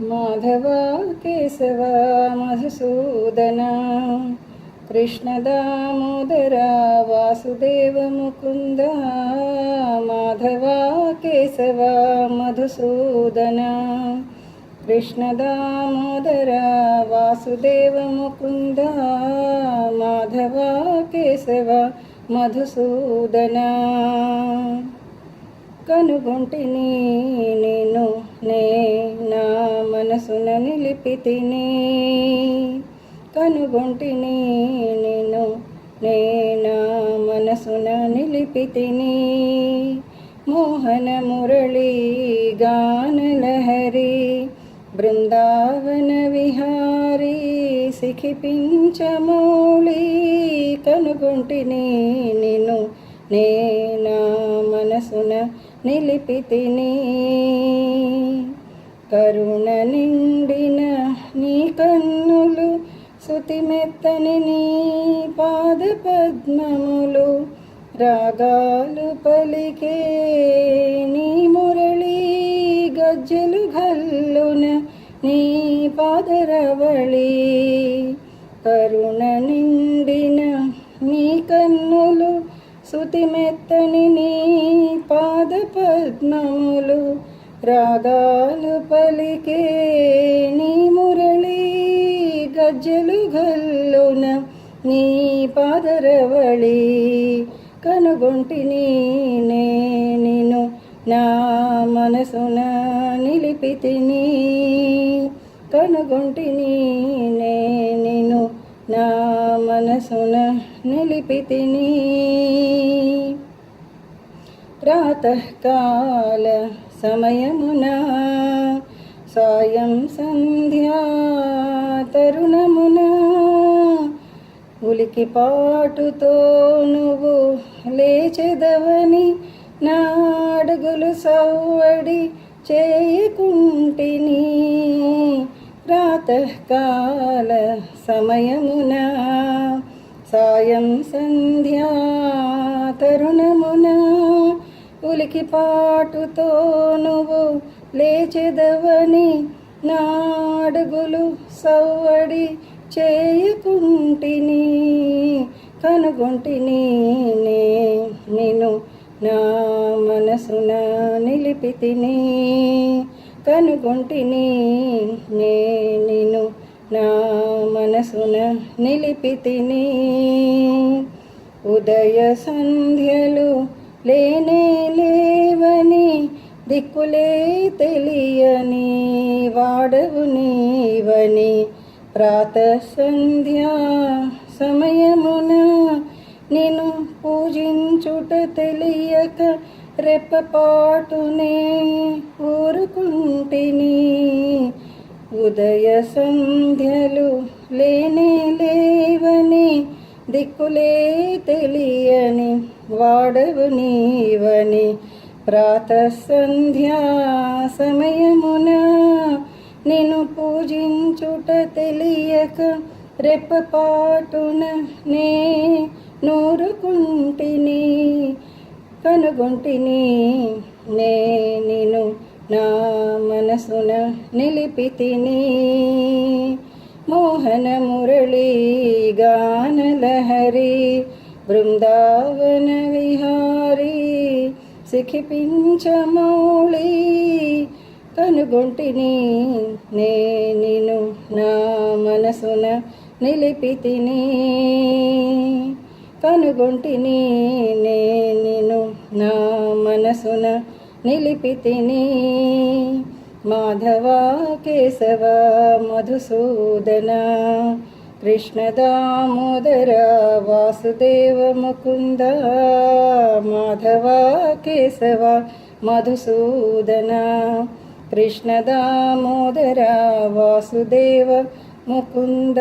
మాధవ కేశవ మధుసూదన కృష్ణ దామోదర వాసుదేవ ముకుంద మాధవ కేశవ మధుసూదన కృష్ణ దామోదర వాసుదేవ ముకుంద మాధవ కేశవ మధుసూదన కనుగొంటిని నేను నా మనసున నిలిపితిని కనుగొంటిని నేను నా మనసున నిలిపితిని మోహన మురళీ గానలహరి బృందావన విహారీ సిఖిపించమౌళి కనుగొంటిని నిన్ను నా మనసున నిలిపితిని కరుణ నిండిన నీ కన్నులు శృతిమెత్తని నీ పాద పద్మములు రాగాలు పలికే నీ మురళీ గజ్జలు గల్లున నీ పాదరవళి కరుణ నిండిన నీ కన్నులు శృతిమెత్తని నీ పాద పద్మములు రాగాలు పలికే నీ మురళీ గజ్జలు గల్లున నీ పాదరవళి కనుగొంటిని నిన్ను నా మనసున నిలిపితిని కనుగొంటిని నిన్ను నా మనసున నిలిపితిని ప్రాతకాల సమయమున సాయం సంధ్యా తరుణమున ఉలికి పాటుతో నువ్వు లేచెదవని నా అడుగులు సవ్వడి చేయకుంటిని ప్రాతకాల సమయమున సాయం సంధ్యా తరుణమున ఉలికి పాటుతో నువ్వు లేచెదవని నా అడుగులు సవ్వడి చేయకుంటిని కనుగొంటిని నిన్ను నా మనసున నిలిపితిని కనుగొంటిని నిన్ను నా మనసున నిలిపితిని ఉదయ సంధ్యలు లేనే లేవని దిక్కులే తెలియని వాడవు నీవని ప్రాతసంధ్యా సమయమున నిన్ను పూజించుట తెలియక రెప్పపాటునే ఊరుకుంటిని ఉదయ సంధ్యలు లేనే లేవని దిక్కులే తెలియని వాడవు నీవని ప్రాతసంధ్యా సమయమున నిన్ను పూజించుట తెలియక రెప్పపాటున నూరుకుంటిని కనుగొంటిని నిన్ను నా మనసున నిలిపితిని మోహన మురళీ గానలహరి బృందావన విహారీ సిఖిపించమౌళి కనుగొంటిని నిన్ను నా మనసున నిలిపితిని కనుగొంటిని నిన్ను నా మనసున నిలిపితిని మాధవ కేశవ మధుసూదన కృష్ణ దామోదర వాసుదేవ ముకుంద మాధవ కేశవ మధుసూదన కృష్ణ దామోదర వాసుదేవ ముకుంద